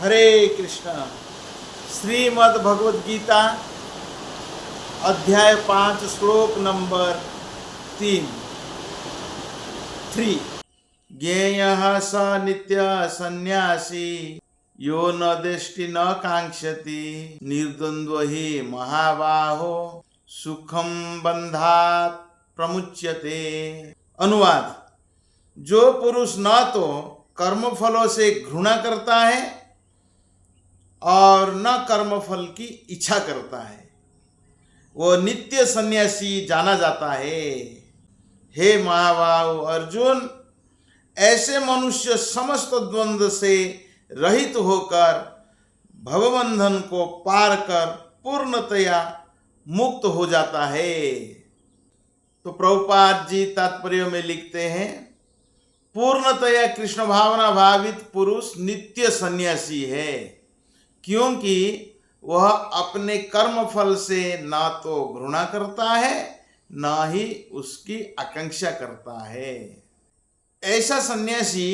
हरे कृष्ण। श्रीमद् भगवद गीता अध्याय 5 श्लोक नंबर 3। ज्ञेयः स नित्य सन्यासी यो न देष्टि न कांक्षति निर्द्वन्द्व हि महाबाहो सुखम बंधात प्रमुच्यते। अनुवाद: जो पुरुष न तो कर्म फलों से घृणा करता है और न कर्म फल की इच्छा करता है, वो नित्य सन्यासी जाना जाता है। हे महाबाहु अर्जुन, ऐसे मनुष्य समस्त द्वंद्व से रहित होकर भवबंधन को पार कर पूर्णतया मुक्त हो जाता है। तो प्रभुपाद जी तात्पर्य में लिखते हैं, पूर्णतया कृष्ण भावना भावित पुरुष नित्य सन्यासी है, क्योंकि वह अपने कर्म फल से ना तो घृणा करता है ना ही उसकी आकांक्षा करता है। ऐसा सन्यासी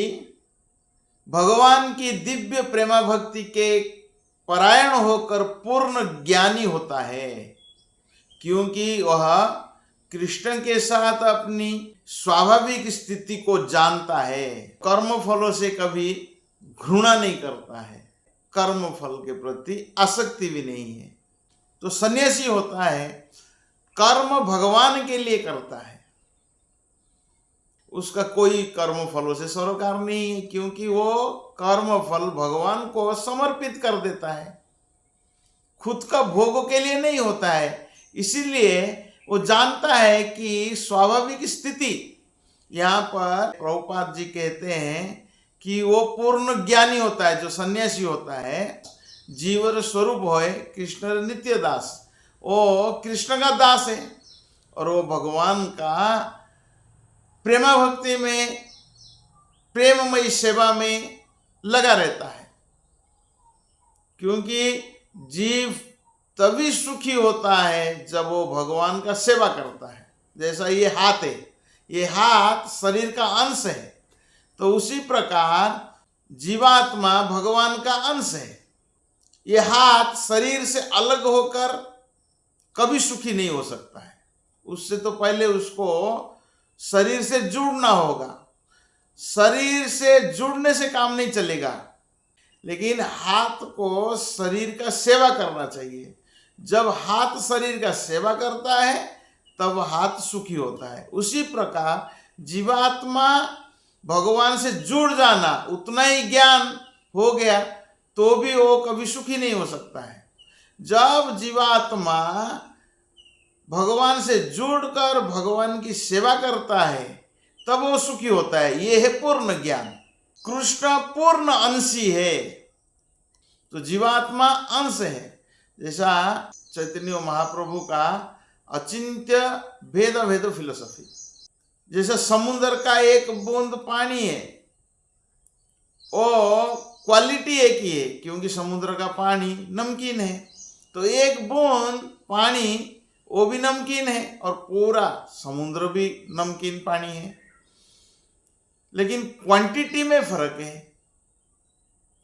भगवान की दिव्य प्रेमा भक्ति के परायण होकर पूर्ण ज्ञानी होता है, क्योंकि वह कृष्ण के साथ अपनी स्वाभाविक स्थिति को जानता है। कर्म फलों से कभी घृणा नहीं करता है, कर्म फल के प्रति आसक्ति भी नहीं है। तो सन्यासी होता है कर्म भगवान के लिए करता है, उसका कोई कर्म फलों से सरोकार नहीं है, क्योंकि वो कर्म फल भगवान को समर्पित कर देता है, खुद का भोग के लिए नहीं होता है। इसीलिए वो जानता है कि स्वाभाविक स्थिति, यहाँ पर प्रभुपाद जी कहते हैं कि वो पूर्ण ज्ञानी होता है। जो सन्यासी होता है, जीवर स्वरूप होए कृष्ण नित्य दास, वो कृष्ण का दास है और वो भगवान का प्रेमा भक्ति में, प्रेममयी सेवा में लगा रहता है। क्योंकि जीव तभी सुखी होता है जब वो भगवान का सेवा करता है। जैसा ये हाथ है, ये हाथ शरीर का अंश है, तो उसी प्रकार जीवात्मा भगवान का अंश है। ये हाथ शरीर से अलग होकर कभी सुखी नहीं हो सकता है, उससे तो पहले उसको शरीर से जुड़ना होगा। शरीर से जुड़ने से काम नहीं चलेगा, लेकिन हाथ को शरीर का सेवा करना चाहिए। जब हाथ शरीर का सेवा करता है तब हाथ सुखी होता है। उसी प्रकार जीवात्मा भगवान से जुड़ जाना, उतना ही ज्ञान हो गया तो भी वो कभी सुखी नहीं हो सकता है। जब जीवात्मा भगवान से जुड़कर भगवान की सेवा करता है तब वो सुखी होता है। ये है पूर्ण ज्ञान। कृष्ण पूर्ण अंशी है, तो जीवात्मा अंश है। जैसा चैतन्य महाप्रभु का अचिंत्य भेद भेद फिलोसफी, जैसे समुद्र का एक बूंद पानी है, वो क्वालिटी एक ही है, क्योंकि समुद्र का पानी नमकीन है। तो एक बूंद पानी वो भी नमकीन है और पूरा समुद्र भी नमकीन पानी है, लेकिन क्वांटिटी में फर्क है।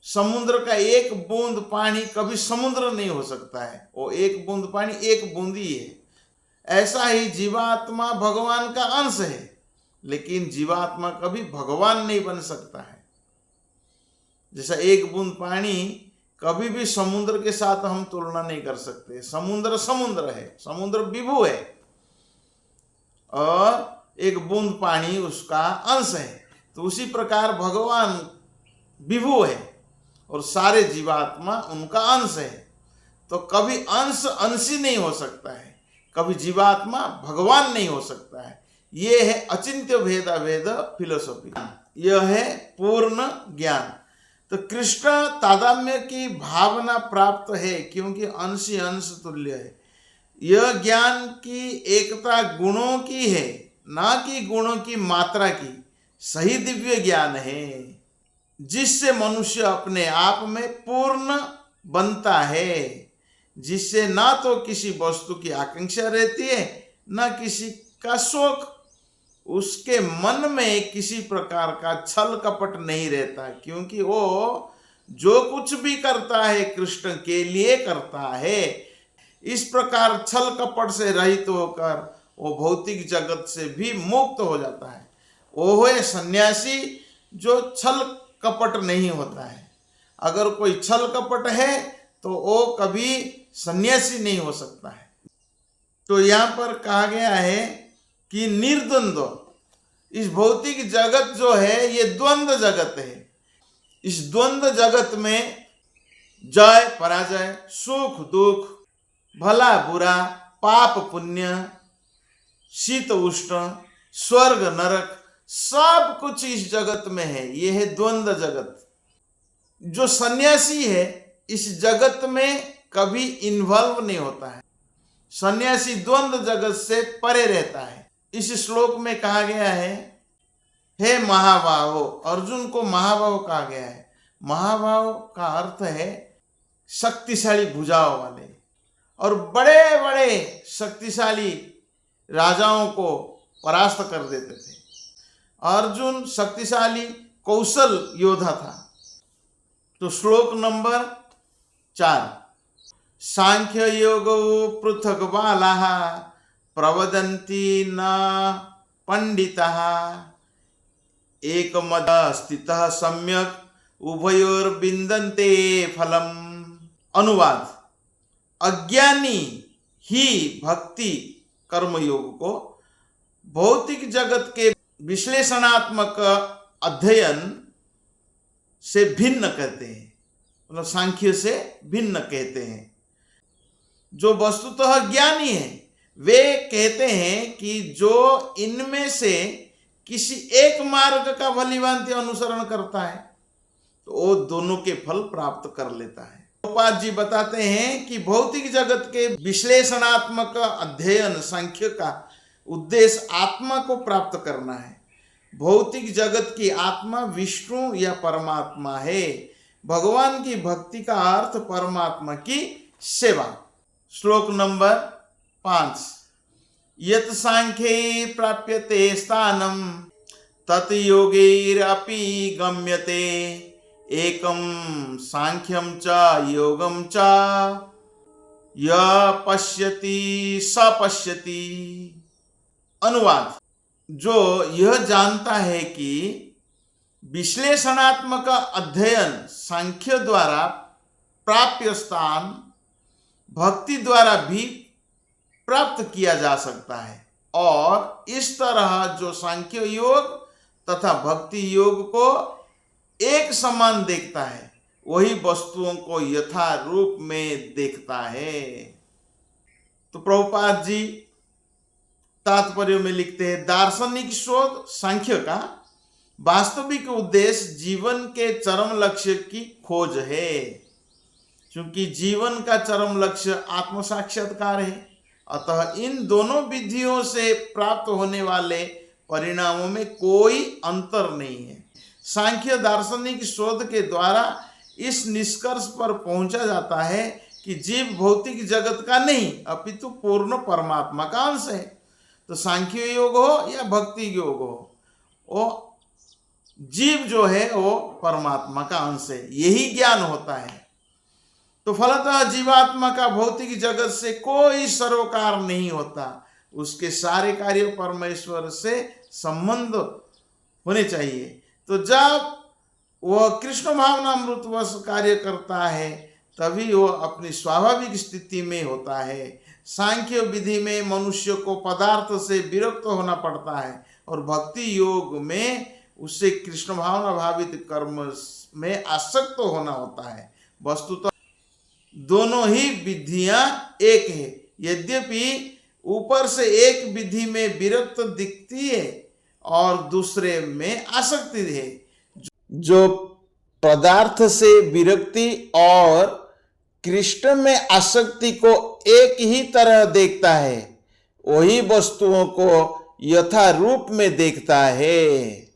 समुद्र का एक बूंद पानी कभी समुद्र नहीं हो सकता है, वो एक बूंद पानी एक बूंद ही है। ऐसा ही जीवात्मा भगवान का अंश है, लेकिन जीवात्मा कभी भगवान नहीं बन सकता है। जैसा एक बूंद पानी कभी भी समुद्र के साथ हम तुलना नहीं कर सकते। समुद्र समुद्र है, समुद्र विभु है और एक बूंद पानी उसका अंश है। तो उसी प्रकार भगवान विभु है और सारे जीवात्मा उनका अंश है। तो कभी अंश अंशी नहीं हो सकता है, कभी जीवात्मा भगवान नहीं हो सकता है। ये है अचिंत्य भेद अभेद फिलोसॉफी, यह है पूर्ण ज्ञान। तो कृष्ण तादात्म्य की भावना प्राप्त है, क्योंकि अंशी अंश तुल्य है। यह ज्ञान की एकता गुणों की है, ना कि गुणों की मात्रा की। सही दिव्य ज्ञान है जिससे मनुष्य अपने आप में पूर्ण बनता है, जिससे ना तो किसी वस्तु की आकांक्षा रहती है ना किसी का शौक। उसके मन में किसी प्रकार का छल कपट नहीं रहता, क्योंकि वो जो कुछ भी करता है कृष्ण के लिए करता है। इस प्रकार छल कपट से रहित होकर वो भौतिक जगत से भी मुक्त हो जाता है। वो है सन्यासी जो छल कपट नहीं होता है। अगर कोई छल कपट है तो वो कभी सन्यासी नहीं हो सकता है। तो यहाँ पर कहा गया है कि निर्द्वंद्व, इस भौतिक जगत जो है ये द्वंद्व जगत है। इस द्वंद्व जगत में जय पराजय, सुख दुख, भला बुरा, पाप पुण्य, शीत उष्ण, स्वर्ग नरक, सब कुछ इस जगत में है। यह है द्वंद्व जगत। जो सन्यासी है इस जगत में कभी इन्वॉल्व नहीं होता है। सन्यासी द्वंद्व जगत से परे रहता है। इस श्लोक में कहा गया है, हे महाबाहो, अर्जुन को महाबाहो कहा गया है। महाबाहो का अर्थ है शक्तिशाली भुजाओं वाले, और बड़े बड़े शक्तिशाली राजाओं को परास्त कर देते थे। अर्जुन शक्तिशाली कौशल योद्धा था। तो श्लोक नंबर 4, सांख्य योगो पृथक बालाः प्रवदन्ति न पंडिताः एकमद स्थितः सम्यक उभयोर्विन्दन्ते फलम। अनुवाद, अज्ञानी ही भक्ति कर्मयोग को भौतिक जगत के विश्लेषणात्मक अध्ययन से भिन्न कहते हैं, मतलब सांख्य से भिन्न कहते हैं। जो वस्तुतः ज्ञानी है वे कहते हैं कि जो इनमें से किसी एक मार्ग का भलीभांति अनुसरण करता है तो वो दोनों के फल प्राप्त कर लेता है। प्रभुपाद जी बताते हैं कि भौतिक जगत के विश्लेषणात्मक अध्ययन सांख्य का उद्देश्य आत्मा को प्राप्त करना है। भौतिक जगत की आत्मा विष्णु या परमात्मा है। भगवान की भक्ति का अर्थ परमात्मा की सेवा। श्लोक नंबर 5, यत् सांख्ये प्राप्यते स्थानम तत् योगैरपि गम्यते एकम सांख्यम च योगम च य पश्यति स पश्यति। अनुवाद, जो यह जानता है कि विश्लेषणात्मक अध्ययन सांख्य द्वारा प्राप्य स्थान भक्ति द्वारा भी प्राप्त किया जा सकता है, और इस तरह जो सांख्य योग तथा भक्ति योग को एक समान देखता है वही वस्तुओं को यथा रूप में देखता है। तो प्रभुपाद जी तात्पर्य में लिखते हैं, दार्शनिक शोध सांख्य का वास्तविक उद्देश्य जीवन के चरम लक्ष्य की खोज है। क्योंकि जीवन का चरम लक्ष्य आत्म साक्षात्कार है, अतः इन दोनों विधियों से प्राप्त होने वाले परिणामों में कोई अंतर नहीं है। सांख्य दार्शनिक शोध के द्वारा इस निष्कर्ष पर पहुंचा जाता है कि जीव भौतिक जगत का नहीं अपितु पूर्ण परमात्मा का अंश है। तो सांख्य योग हो या भक्ति योग हो, वो जीव जो है वो परमात्मा का अंश है, यही ज्ञान होता है। तो फलतः जीवात्मा का भौतिक जगत से कोई सरोकार नहीं होता, उसके सारे कार्य परमेश्वर से संबंध होने चाहिए। तो जब वह कृष्ण भावनामृतवश कार्य करता है तभी वो अपनी स्वाभाविक स्थिति में होता है। सांख्य विधि में मनुष्य को पदार्थ से विरक्त होना पड़ता है, और भक्ति योग में उससे कृष्ण भावना भावित कर्म में आसक्त होना होता है। वस्तुतः दोनों ही विधियां एक है, यद्यपि ऊपर से एक विधि में विरक्त दिखती है और दूसरे में आसक्ति है। जो पदार्थ से विरक्ति और कृष्ण में आसक्ति को एक ही तरह देखता है वही वस्तुओं को यथा रूप में देखता है।